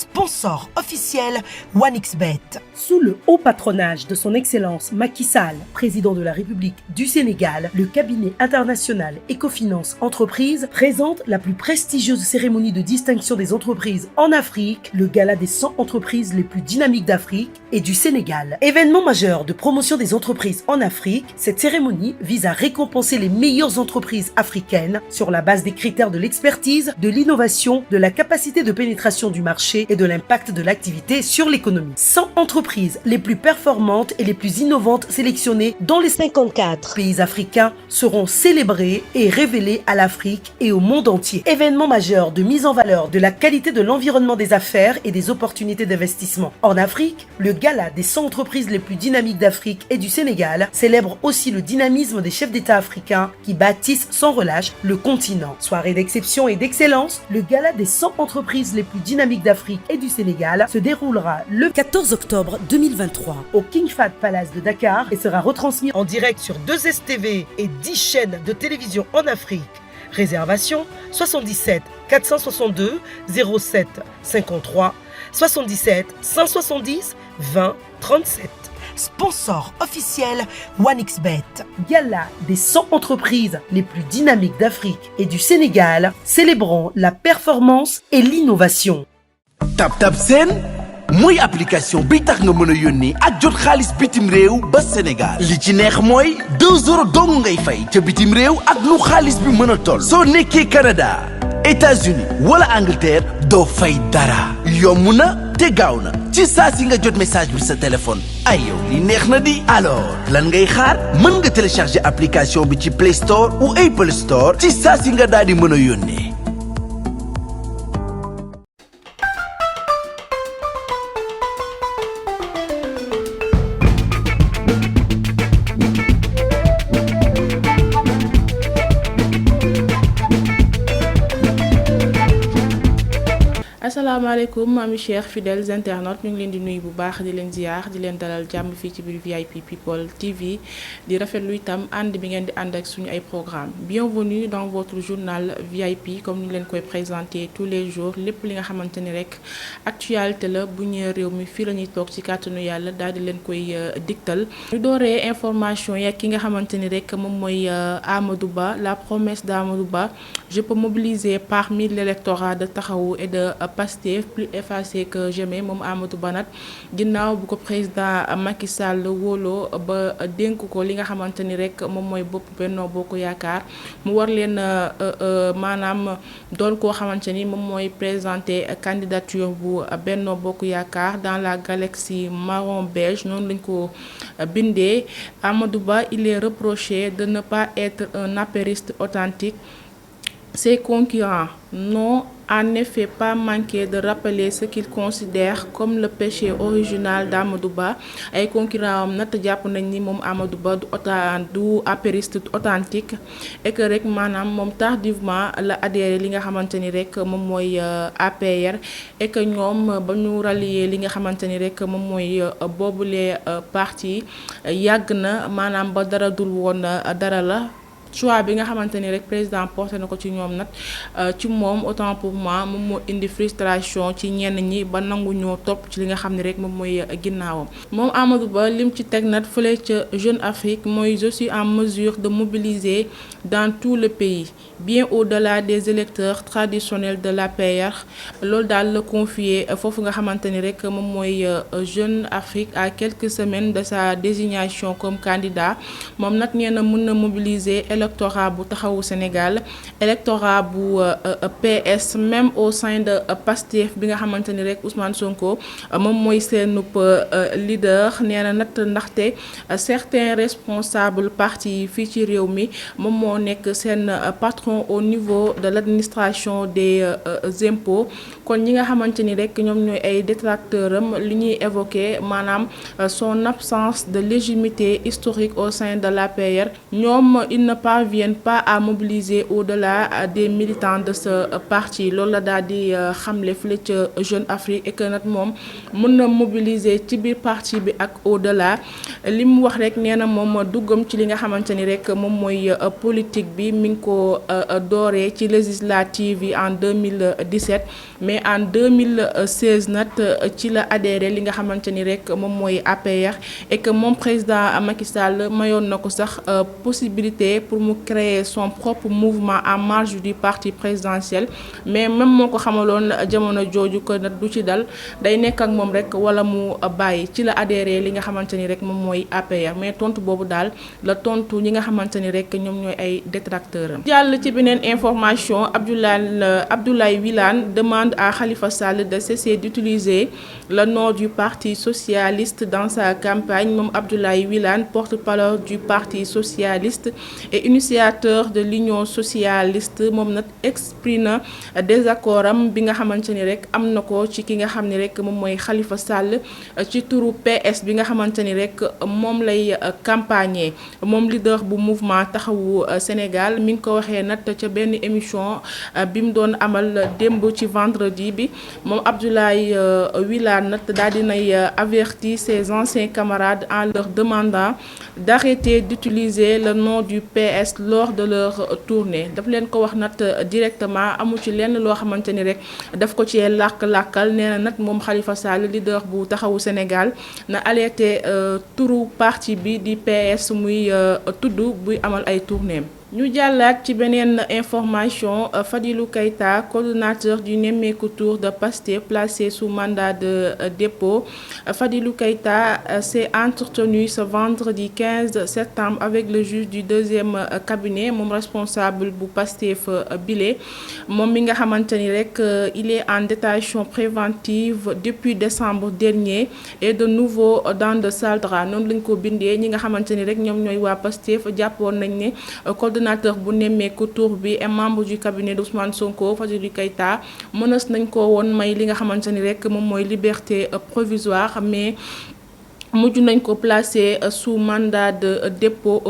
sponsor officiel 1xBet. Sous le haut patronage de son Excellence Macky Sall, président de la République du Sénégal, le cabinet international Ecofinance Entreprises présente la plus prestigieuse cérémonie de distinction des entreprises en Afrique, le gala des 100 entreprises les plus dynamiques d'Afrique et du Sénégal. Événement majeur de promotion des entreprises en Afrique, cette cérémonie vise à récompenser les meilleures entreprises africaines sur la base des critères de l'expertise, de l'innovation, de la capacité de pénétration du marché et de l'impact de l'activité sur l'économie. 100 entreprises les plus performantes et les plus innovantes sélectionnées dans les 54 pays africains seront célébrées et révélées à l'Afrique et au monde entier. Événement majeur de mise en valeur de la qualité de l'environnement des affaires et des opportunités d'investissement. En Afrique, le gala des 100 entreprises les plus dynamiques d'Afrique et du Sénégal célèbre aussi le dynamisme des chefs d'État africains qui bâtissent sans relâche le continent. Soirée d'exception et d'excellence, le gala des 100 entreprises les plus dynamiques d'Afrique et du Sénégal se déroulera le 14 octobre 2023 au King Fahd Palace de Dakar et sera retransmis en direct sur 2STV et 10 chaînes de télévision en Afrique. Réservation 77 462 07 53 77 170 20 37. Sponsor officiel 1xBet. Gala des 100 entreprises les plus dynamiques d'Afrique et du Sénégal, célébrant la performance et l'innovation. TapTap Send mooy application bi tax nga mën a yónnee ak jot xaalis bitim réew ba Sénégal li ci neex mooy 2 euros dong ngay fay ca bitim réew ak lu xaalis bi mën a toll soo nekkee Canada États-Unis wala Angleterre doo fay dara yomb na te gaaw na ci saa si nga jot message bi sa téléphone ay yow li neex na di alors lan ngay xaar mën nga télécharger application bi ci Play Store ou Apple Store ci saa si nga daal di mën a yónnee. asalaamaaleykum mami chers fidèles internautes ñu ngi leen di nuyu bu baax di leen ziar di leen dalal jàmm fii ci biir VIP People TV di rafetlu itam ànd bi ngeen di ànd ak suñu ay programme bienvenue dans votre journal VIP comme ni leen koy présenter tous les jours lépp li nga xamante ni rek actualité la bu ñëwee réew mi fii la ñuy toog ci kàttanu yàlla daal di leen koy digtal ñu dooree information yeeg ki nga xamante ni rek moom mooy Amadou Ba la promesse d'Amadou Ba je peux mobiliser parmi l'électorat de Taxawu et de Pastef plus effacé que jamais moom Amadou Ba nag ginnaaw bu ko président Macky Sall wóoloo ba dénk ko li nga xamante ni rek moom mooy bopp Benno Bokk Yaakaar mu war leen maanaam doon koo xamante ni moom mooy présenter candidature bu Benno Bokk Yaakaar dans la galaxie marron beige noonu lañ ko bindee Amadou Ba il est reproché de ne pas être un apériste authentique. Ses concurrents n'ont en effet pas manqué de rappeler ce qu'ils considèrent comme le péché original d'Amadou Ba ay concurrents am nat jàpp nañ ni moom Amadou Ba du apériste authentique et que rek maanaam moom tardivement la adhéré li nga xamante ni rek moom mooy APR et que ñoom ba ñu rallier li nga xamante ni rek moom mooy boobule parti yàgg na maanaam ba dara dul woon dara la. choix bi nga xamante ni rek président porté na ko ci ñoom nag ci moom autant pour moi moom moo indi frustration ci ñenn ñi ba nangu ñoo topp ci li nga xam ne rek moom mooy ginnaawam moom Amadou Ba lim ci teg nag fële ca Jeune Afrique mooy je suis en mesure de mobiliser dans tout le pays bien au-delà des électeurs traditionnels de l'APR loolu daal la confier foofu nga xamante ni rek moom mooy Jeune Afrique à quelques semaines de sa désignation comme candidat moom nag nee na mën na mobiliser électorat bu Taxawu Sénégal électorat bu PS même au sein de Pastef bi nga xamante ni rek Ousmane Sonko moom mooy seenub leader nee na nag ndaxte certains responsables parti fii ci réew mi moom moo nekk seen patron au niveau de l'administration des impôts kon ñi nga xamante ni rek ñoom ñooy ay détracteurs am li ñuy évoquer maanaam son absence de légitimité historique au sein de l'APR ñoom il ne pas parviennent pas à mobiliser au-delà des militants de ce parti loolu la daal di xamle fële ca Jeune Afrique et que nag moom mën na mobiliser ci biir parti bi ak au-delà li mu wax rek nee na moom duggam ci li nga xamante ni rek moom mooy politique bi mi ngi ko dooree ci législative yi en 2017 mais en 2016 nag ci la adhéré li nga xamante ni rek moom mooy APR et que moom président Macky Sall mayoon na ko sax possibilité pour mu créer son propre mouvement en marge du parti présidentiel mais même moo ko xamaloon jamono jooju ko nag du ci dal day nekk ak moom rek wala mu bàyyi ci la adhéré li nga xamante ni rek moom mooy APR mais tontu boobu daal la tontu ñi nga xamante ni rek ñoom ñooy ay détracteurs am. jàll ci beneen information Abdoulaye Wilane demande à Khalifa Sall de cesser d'utiliser le nom du parti socialiste dans sa campagne moom Abdoulaye Wilane porte-parole du parti socialiste et initiateur de l'union socialiste moom nag exprime na désaccord am bi nga xamante ni rek am na ko ci ki nga xam ni rek moom mooy Khalifa Sall ci turu PS bi nga xamante ni rek moom lay campagner moom leader bu mouvement taxawu Sénégal mi ngi ko waxee nag ca benn émission bi mu doon amal démb ci vendredi bi moom Abdoulaye Wilane nag daal dinay avertir ses anciens camarades en leur demandant d'arrêter d'utiliser le nom du PS lors de leur tournée daf leen ko wax nag directement amu ci lenn loo xamante ni rek daf ko ci làkk-làkkal nee na nag moom Khalifa Sall leader bu taxawu Sénégal na alerté turu parti bi di PS muy tudd buy amal ay tournéem ñu jàllaat ci beneen information Fadilou Keita coordonnateur du Nemmeeku Tour de Pastef placé sous mandat de dépôt Fadilou Keita s'est entretenu ce vendredi 15 septembre avec le juge du deuxième cabinet moom responsable bu Pastef bile moom mi nga xamante ni rek il est en détention préventive depuis décembre dernier et de nouveau dans de sales draps noonu lañ ko bindee ñi nga xamante ni rek ñoom ñooy waa Pastef jàppoon nañ ne coordonnateur bu Nemmeeku Tour bi et membre du cabinet d'Ousmane Sonko Fadilou Keita mënees nañ ko woon may li nga xamante ni rek moom mooy liberté provisoire mais mujj nañ ko placé sous mandat de dépôt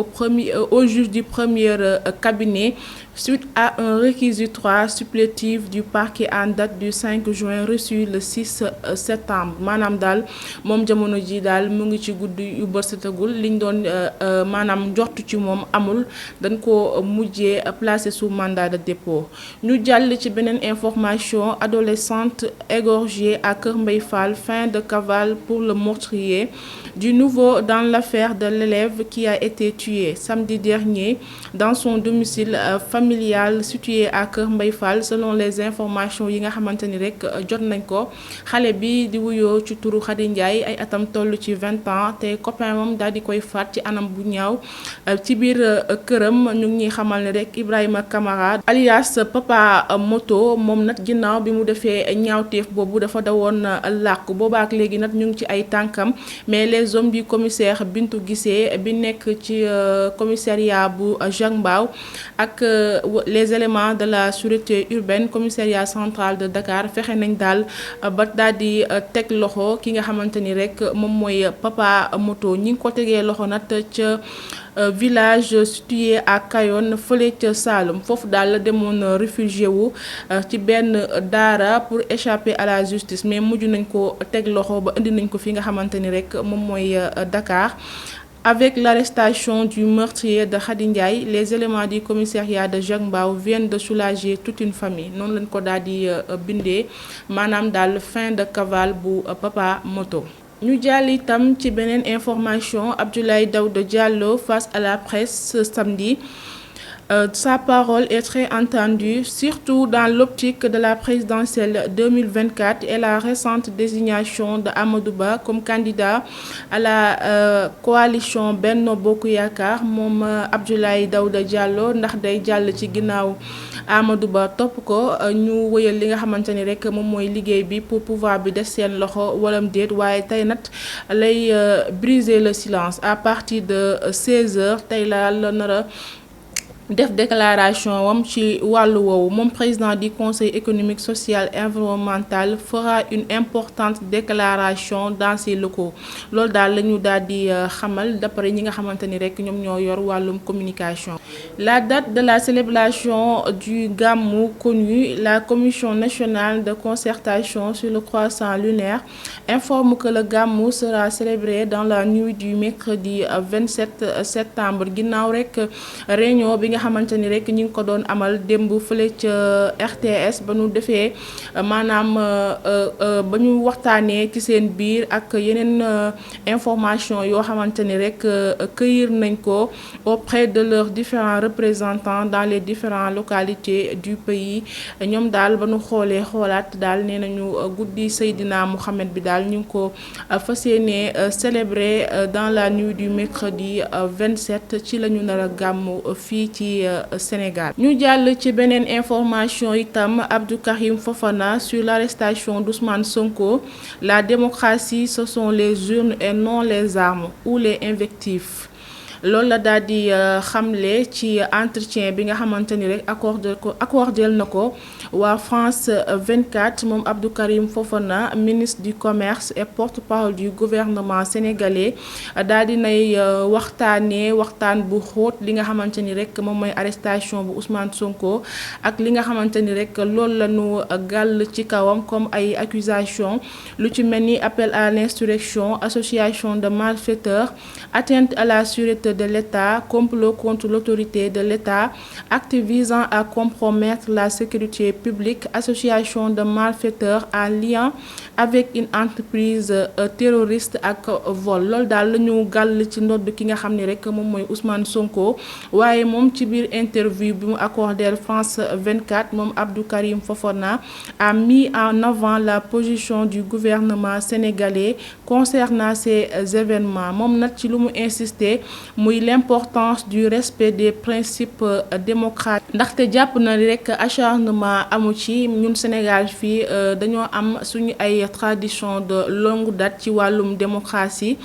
au juge du premier cabinet suite à un réquisitoire supplétif du parquet en date du 5 juin reçu le 6 septembre maanaam daal moom jamono ji daal mu ngi ci guddi yu bërsëtagul liñ doon maanaam njortu ci moom amul dañ ko mujjee placé sous mandat de dépôt ñu jàll ci beneen information adolescente égorgée à Kër Mbaye Fall fin de cavale pour le meurtrier du nouveau dans l'affaire de l'élève qui a été tué samedi dernier dans son domicile familial situé à Kër Mbaye Fall selon les informations yi nga xamante ni rek jot nañ ko xale bi di wuyoo ci turu Khady Ndiaye ay atam toll ci 20 ans te copain moom daal di koy faat ci anam bu ñaaw ci biir këram ñu ngi ñuy xamal ne rek Ibrahima Camara alias Papa Moto moom nag ginnaaw bi mu defee ñaawteef boobu dafa dawoon làkk boobaak léegi nag ñu ngi ci ay tànkam mais les hommes du commissaire Bintou Guissé bi nekk ci commissariat bu Jean Mbao ak les éléments de la sûreté urbaine commissariat central de Dakar fexe nañ daal ba daal di teg loxo ki nga xamante ni rek moom mooy Papa Moto ñi ngi ko tegee loxo nag ca village situé à Kayone fële ca Saloum foofu daal la demoon réfugié wu ci benn daara pour échapper à la justice mais mujj nañ ko teg loxo ba indi nañ ko fi nga xamante ni rek moom mooy Dakar. Avec l'arrestation du meurtrier de Khady Ndiaye, les éléments du commissariat de Jean Mbao viennent de soulager toute une famille noonu lañ ko daal di bindee maanaam daal fin de cavale bu Papa Moto. ñu jàll itam ci beneen information Abdoulaye Daouda Diallo face à la presse ce samedi. Sa parole est très entendue, surtout dans l'optique de la présidentielle 2024 et la récente désignation de Amadou Ba comme candidat à la coalition Benno Bokk Yaakaar moom Abdoulaye Daouda Diallo ndax day jàll ci ginnaaw Amadou Ba topp ko ñu wëyal li nga xamante ni rek moom mooy liggéey bi pour pouvoir bi des seen loxo walam déet waaye tey nag lay briser le silence à partir de 16h tey la nar a def déclaration wam ci wàllu woowu moom président du conseil économique social et environnemental fera une importante déclaration dans ses locaux loolu daal la ñu daal di xamal d'après ñi nga xamante ni rek ñoom ñoo yor wàllum communication. La date de la célébration du Gamou connue, la commission nationale de concertation sur le croissant lunaire informe que le Gamou sera célébré dans la nuit du mercredi 27 septembre ginnaaw rek réunion bi nga xamante ni rek ñi ngi ko doon amal démb fële ca RTS ba ñu defee maanaam ba ñu waxtaanee ci seen biir ak yeneen information yoo xamante ni rek cueillir nañ ko auprès de leurs différents représentants dans les différentes localités du pays ñoom daal ba ñu xoolee xoolaat daal nee nañu guddi Seydina Mohamed bi daal ñu ngi ko fas yéene célébrer dans la nuit du mercredi 27 ci la ñu nar a gàmmu fii ci Sénégal. ñu jàll ci beneen information itam Abdou Karim Fofana sur l'arrestation d'Ousmane Sonko. La démocratie ce sont les urnes et non les armes ou les invectives. loolu la daal di xamle ci entretien bi nga xamante ni rek accordé na ko waa France 24 moom Abdou Karim Fofana ministre du commerce et porte-parole du gouvernement sénégalais daal di nay waxtaan bu xóot li nga xamante ni rek moom mooy arrestation bu Ousmane Sonko ak li nga xamante ni rek loolu la ñu gàll ci kawam comme ay accusation lu ci mel ni appel à l'insurrection, association de malfaiteurs, atteinte à la sûreté de l'État, complot contre l'autorité de l'État, acte visant à compromettre la sécurité publique, association de malfaiteurs en lien avec une entreprise terroriste ak vol loolu daal la ñu gàll ci ndodd ki nga xam ne rek moom mooy Ousmane Sonko waaye moom ci biir interview bi mu accordé France 24 moom Abdou Karim Fofana a mis en avant la position du gouvernement sénégalais concernant ces événements moom nag ci lu mu insister muy l'importance du respect des principes démocratiques ndaxte jàpp na rek acharnement amu ci ñun Sénégal fii dañoo am suñu ay tradition de longue date ci wàllum démocratie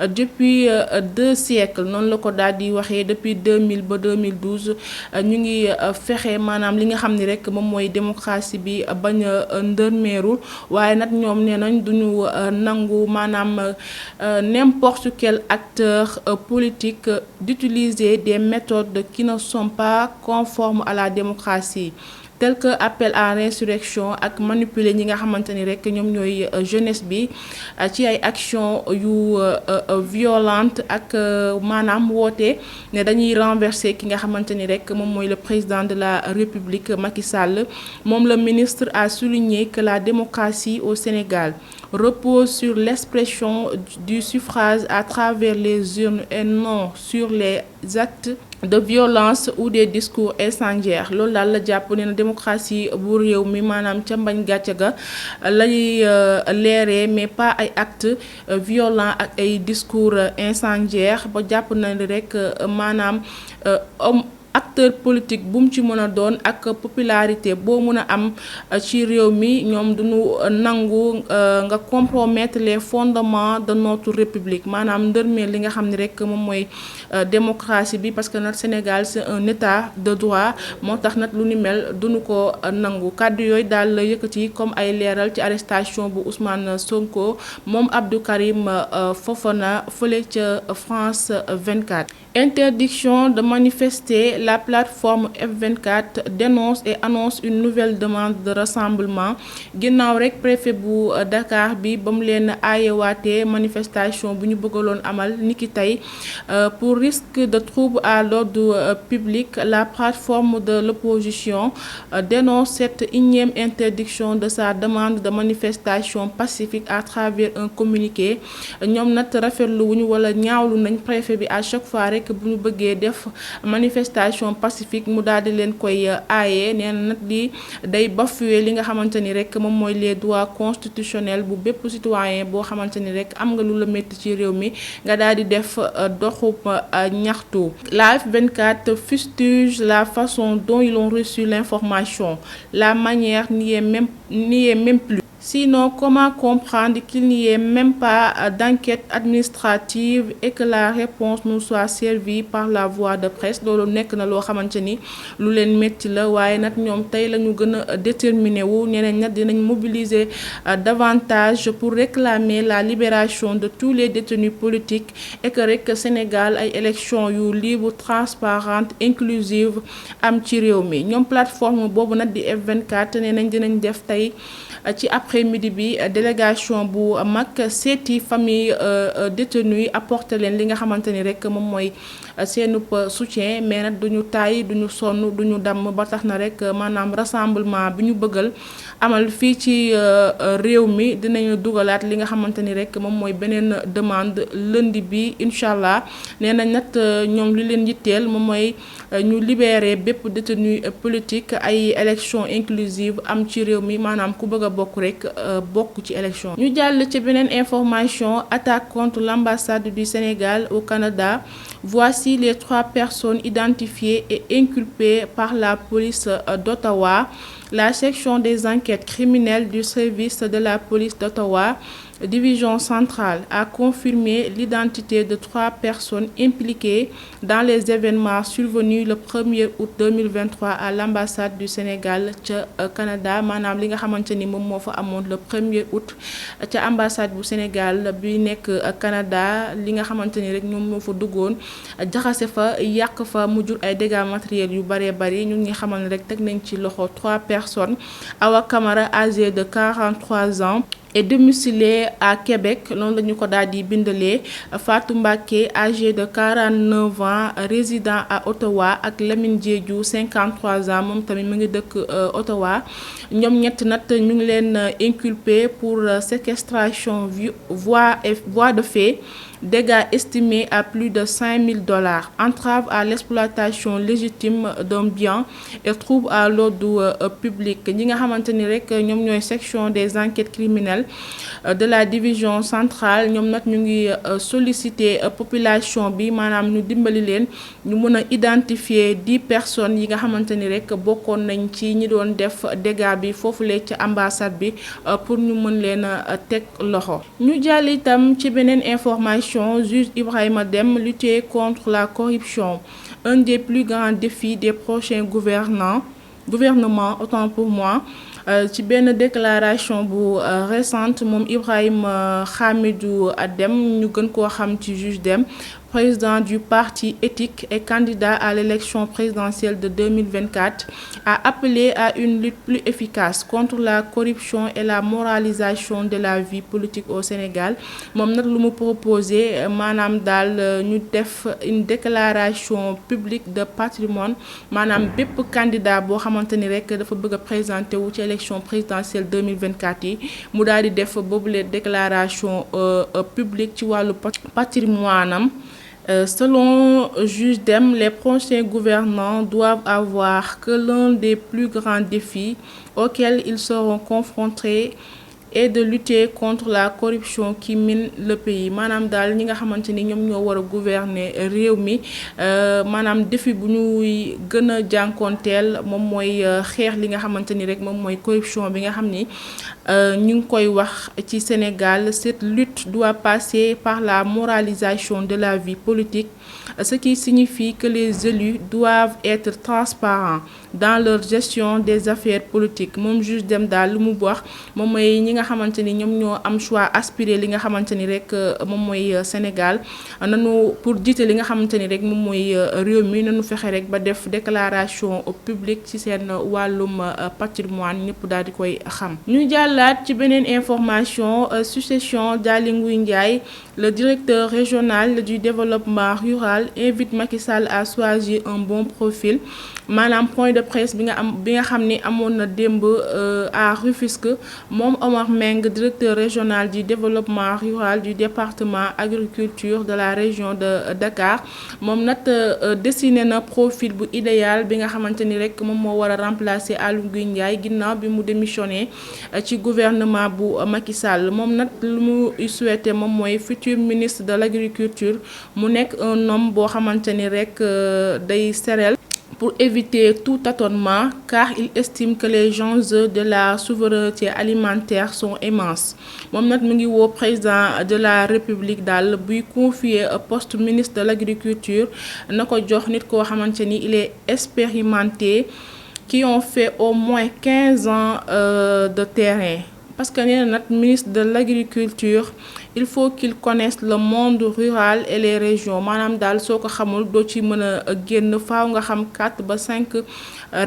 depuis 2 siècles noonu la ko daal di waxee depuis 2000 ba 2012 ñu ngi fexe maanaam li nga xam ni rek moom mooy démocratie bi bañ a ndërmeerul waaye nag ñoom nee nañ duñu nangu maanaam n'importe quel acteur politique d'utiliser des méthodes qui ne sont pas conformes à la démocratie tel que appel à l'insurrection ak manipuler ñi nga xamante ni rek ñoom ñooy jeunesse bi ci ay action yu violente ak maanaam woote ne dañuy renverser ki nga xamante ni rek moom mooy le président de la République Macky Sall moom le ministre a souligné que la démocratie au Sénégal repose sur l'expression du suffrage à travers les urnes et non sur les actes de violence ou des discours incendiaires loolu daal la jàpp ne na démocratie bu réew mi maanaam ca mbañ gàcce ga lay leeree mais pas ay actes violents ak ay discours incendiaires ba jàpp na ni rek maanaam acteur politique bu mu ci mën a doon ak popularité boo mën a am ci réew mi ñoom duñu nangu nga compromettre les fondements de notre république maanaam ndërmeel li nga xam ne rek moom mooy démocratie bi parce que nag Sénégal c'est un état de droit moo tax nag lu ni mel duñu ko nangu kàddu yooyu daal la yëkkati comme ay leeral ci arrestation bu Ousmane Sonko moom Abdou Karim Fofana fële ca France 24. Interdiction de manifester, la plateforme F24 dénonce et annonce une nouvelle demande de rassemblement ginnaaw rek préfet bu Dakar bi ba mu leen aayewaatee manifestation bu ñu bëggaloon amal niki tey pour risque de trouble à l'ordre public. La plateforme de l'opposition dénonce cette énième interdiction de sa demande de manifestation pacifique à travers un communiqué. ñoom nag rafetlu wuñu wala ñaawlu nañ préfet bi à chaque fois rek bu ñu bëggee def manifestation pacifique mu daal di leen koy aaye nee na nag di day bafouer li nga xamante ni rek moom mooy les droits constitutionnels bu bépp citoyen boo xamante ni rek am nga lu la métti ci réew mi nga daal di def doxub ñaxtu. La F24 fustige la façon dont ils ont reçu l'information, la manière n'y est même plus. Sinon, comment comprendre qu'il n'y ait même pas d'enquête administrative et que la réponse nous soit servie par la voie de presse loolu nekk na loo xamante ni lu leen métti la waaye nag ñoom tey la ñu gën a déterminé wu ñeneen nag dinañ mobiliser davantage pour réclamer la libération de tous les détenus politiques et que rek Sénégal ay élections yu libre transparente inclusive am ci réew mi ñoom plateforme boobu nag di F24 nee nañ dinañ def tey ci après-midi bi délégation bu mag seeti famille détenu yi apporter leen li nga xamante ni rek moom mooy seenub soutien mais nag duñu tàyyi duñu sonn duñu damm ba tax na rek maanaam rassemblement bi ñu bëggal amal fii ci réew mi dinañu dugalaat li nga xamante ni rek moom mooy beneen demande lundi bi incha allah nee nañ nag ñoom li leen yitteel moom mooy ñu libérer bépp détenu politique ay élection inclusive am ci réew mi maanaam ku bëgg a bokk rek bokk ci élection. ñu jàll ci beneen information attaque contre l'ambassade du Sénégal au Canada. Voici les 3 personnes identifiées et inculpées par la police d'Ottawa. La section des enquêtes criminelles du service de la police d'Ottawa, division centrale, a confirmé l'identité de 3 personnes impliquées dans les événements survenus le 1er août 2023 à l'ambassade du Sénégal ca Canada maanaam li nga xamante ni moom moo fa amoon le 1er août ca ambassade bu Sénégal bi nekk Canada li nga xamante ni rek ñoom moo fa duggoon jaxase fa yàq fa mu jur ay dégâts matériels yu bëree bëri ñu ngi xamal ne rek teg nañ ci loxo 3 personnes Awa Camara âgée de 43 ans et domicilié à Québec noonu la ñu ko daal di bindalee Fatou Mbacké âgé de 49 ans résident à Ottawa ak Lamine Diédhiou 53 ans moom tamit mu ngi dëkk Ottawa ñoom ñett nag ñu ngi leen inculpé pour séquestration voie de fait dégâts estimés à plus de $5,000, entrave à l'exploitation légitime d'un bien et trouble à l'ordre public ñi nga xamante ni rek ñoom ñooy section des enquêtes criminelles de la division centrale ñoom nag ñu ngi solliciter population bi maanaam ñu dimbali leen ñu mën a identifier 10 personnes yi nga xamante ni rek bokkoon nañ ci ñi doon def dégâts bi foofulee ci ambassade bi pour ñu mën leen a teg loxo. ñu jàll itam ci beneen information juge Ibrahima Dème lutter contre la corruption un des plus grands défis des prochains gouvernements autant pour moi. Ci benn déclaration bu récente moom Ibrahima Hamidou Dème ñu gën koo xam ci juge Dème président du parti éthique et candidat à l'élection présidentielle de 2024 a appelé à une lutte plus efficace contre la corruption et la moralisation de la vie politique au Sénégal moom nag lu mu proposé maanaam daal ñu def une déclaration publique de patrimoine maanaam bépp candidat boo xamante ni rek dafa bëgg a présenter wu ci élection présidentielle 2024 yi mu daal di def boobule déclaration publique ci wàllu patrimoine am. Selon juge Dème, les prochains gouvernants doivent avoir que l'un des plus grands défis auxquels ils seront confrontés et de lutter contre la corruption qui mine le pays maanaam daal ñi nga xamante ni ñoom ñoo war a gouverner réew mi maanaam défi bu ñuy gën a jànkoonteel moom mooy xeex li nga xamante ni rek moom mooy corruption bi nga xam ni ñu ngi koy wax ci Sénégal. Cette lutte doit passer par la moralisation de la vie politique, ce qui signifie que les élus doivent être transparents dans leur gestion des affaires politiques moom juge Dème daal lu mu wax moom mooy ñi nga xamante ni ñoom ñoo am choix aspirer li nga xamante ni rek moom mooy Sénégal nanu pour jiite li nga xamante ni rek moom mooy réew mi nanu fexe rek ba def déclaration au public ci seen wàllum patrimoine ñëpp daal di koy xam. ñu jàllaat ci beneen information succession d'Aly Ngouille Ndiaye le directeur régional du développement rural invite Macky Sall à choisir un bon profil maanaam point de presse bi nga xam ni amoon na démb à Rufisque moom Omar Meng directeur régional du développement rural du département agriculture de la région de Dakar moom nag dessiné na profil bu idéal bi nga xamante ni rek moom moo war a remplacer Aly Ngouille Ndiaye ginnaaw bi mu démissionné ci gouvernement bu Macky Sall moom nag lu mu souhaité moom mooy futur ministre de l'agriculture mu nekk un homme boo xamante ni rek day sereel pour éviter tout tâtonnement car il estime que les enjeux de la souveraineté alimentaire sont immenses moom nag mu ngi woo président de la République daal buy confier poste ministre de l'agriculture na ko jox nit koo xamante ni il est expérimenté qui ont fait au moins 15 ans de terrain parce que nee na nag ministre de l'agriculture il faut qu'il connaisse le monde rural et les régions maanaam daal soo ko xamul doo ci mën a génn faaw nga xam 4 ba 5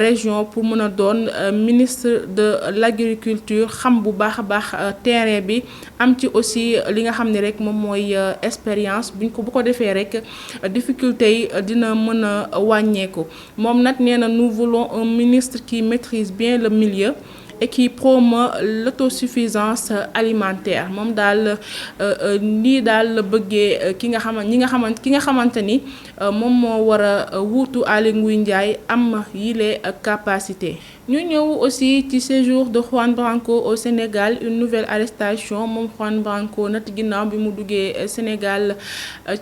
régions pour mën a doon ministre de l'agriculture xam bu baax a baax terrain bi am ci aussi li nga xam ne rek moom mooy expérience bu ko defee rek difficulté yi dina mën a wàññeeku moom nag nee na nous voulons un ministre qui maîtrise bien le milieu et qui promeut l'autosuffisance alimentaire moom daal nii daal la bëggee ki nga xamante ni moom moo war a wuutu Aly Ngouille Ndiaye am yile capacité. ñu ñëw aussi ci séjour de Juan Branco au Sénégal une nouvelle arrestation moom Juan Branco nat ginnaaw bi mu duggee Sénégal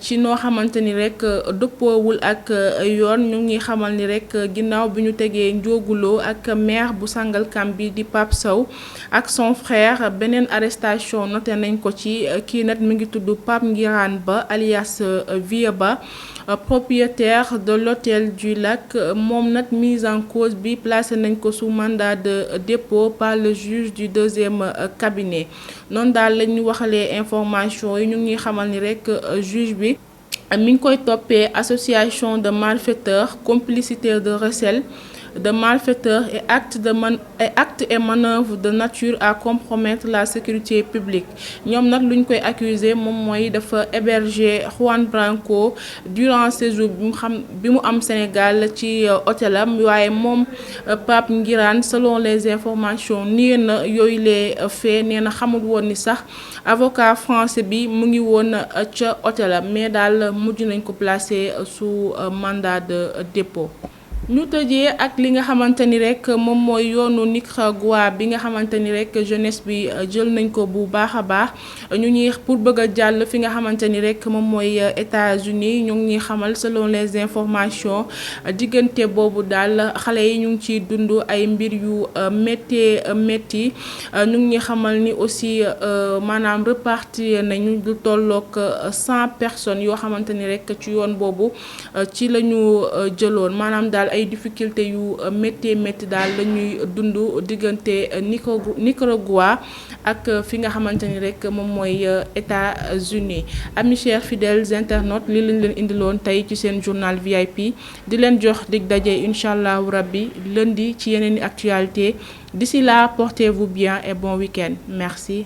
ci noo xamante ni rek dëppoowul ak yoon ñu ngi xamal ni rek ginnaaw bi ñu tegee njooguloo ak maire bu Sangalkam bi di Pape Sow ak son frère beneen arrestation noté nañ ko ci kii nat mi ngi tudd Pape Ngirane Ba alias Vieux Ba propriétaire de l'hôtel du Lac moom nag mise en cause bi placé nañ ko sous mandat de dépôt par le juge du deuxième cabinet noonu daal la ñu waxalee information yi ñu ngi xamal ni rek juge bi mi ngi koy toppee association de malfaiteurs complicité de recel de malfaiteurs et actes et manœuvres de nature à compromettre la sécurité publique ñoom nag lu ñu koy accuser moom mooy dafa héberger Juan Branco durant séjour bi mu am Sénégal ci hôtelam waaye moom Pape Ngirane selon les informations nii na yooyu les faits nee na xamul woon ni sax avocat français bi mu ngi woon ca hôtelam mais daal mujj nañ ko placer sous mandat de dépôt. ñu tëjee ak li nga xamante ni rek moom mooy yoonu Nicaragua bi nga xamante ni rek jeunesse bi jël nañ ko bu baax a baax ñu ñuy pour bëgg a jàll fi nga xamante ni rek moom mooy États-Unis ñu ngi xamal selon les informations diggante boobu daal xale yi ñu ngi ciy dund ay mbir yu métti ñu ngi xamal ni aussi maanaam repartir nañu lu tollook 100 personnes yoo xamante ni rek ci yoon boobu ci la ñu jëloon maanaam daal ay difficultés yu métti daal la ñuy dund diggante Nicaragua ak fi nga xamante ni rek moom mooy États-Unis amis chers fidèles internautes li lañ leen indiloon tey ci seen journal VIP di leen jox dig daje incha allahu rabbi lundi ci yeneen i actualité d'ici là portez-vous bien et bon week-end merci.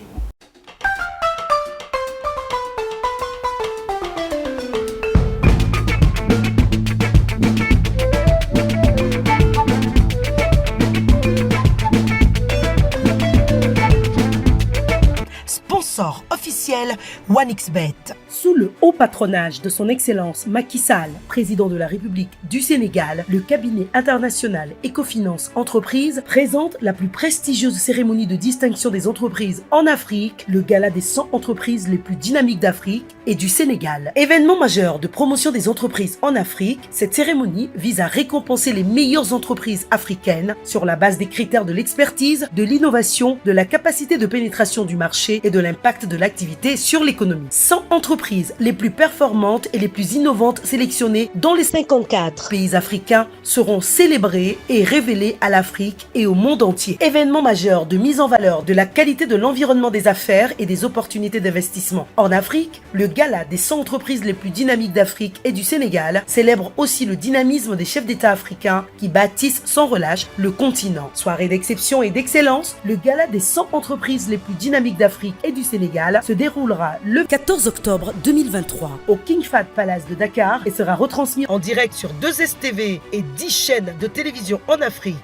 Sponsor officiel OneXBet. Sous le haut patronage de son Excellence Macky Sall, président de la République du Sénégal, le cabinet international Ecofinance Entreprises présente la plus prestigieuse cérémonie de distinction des entreprises en Afrique, le gala des 100 entreprises les plus dynamiques d'Afrique et du Sénégal. Événement majeur de promotion des entreprises en Afrique, cette cérémonie vise à récompenser les meilleures entreprises africaines sur la base des critères de l'expertise, de l'innovation, de la capacité de pénétration du marché et de l'impact de l'activité sur l'économie. 100 entreprises les plus performantes et les plus innovantes sélectionnées dans les 54 pays africains seront célébrées et révélées à l'Afrique et au monde entier. Événement majeur de mise en valeur de la qualité de l'environnement des affaires et des opportunités d'investissement. En Afrique, le gala des 100 entreprises les plus dynamiques d'Afrique et du Sénégal célèbre aussi le dynamisme des chefs d'État africains qui bâtissent sans relâche le continent. Soirée d'exception et d'excellence, le gala des 100 entreprises les plus dynamiques d'Afrique et du Sénégal se déroulera le 14 octobre 2023 au King Fahd Palace de Dakar et sera retransmis en direct sur 2STV et 10 chaînes de télévision en Afrique.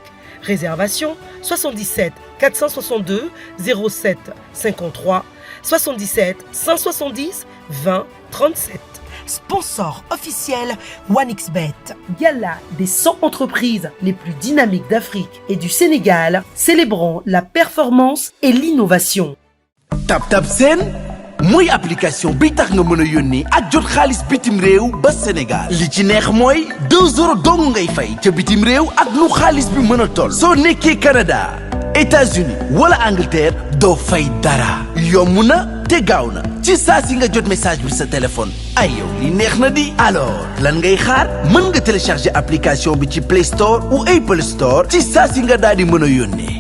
Réservation 77 462 07 53 77 170 20 37. Sponsor officiel OneXBet. Gala des 100 entreprises les plus dynamiques d'Afrique et du Sénégal, célébrant la performance et l'innovation. Tap Tap Seen mooy application bi tax nga mën a yónnee ak jot xaalis bitim réew ba Sénégal li ci neex mooy 2 euros dong ngay fay ca bitim réew ak lu xaalis bi mën a toll soo nekkee Canada États-Unis wala Angleterre doo fay dara yomb na te gaaw na ci saa si nga jot message bi sa téléphone ay yow li neex na di alors lan ngay xaar mën nga télécharger application bi ci Play Store ou Apple Store ci saa si nga daal di mën a yónnee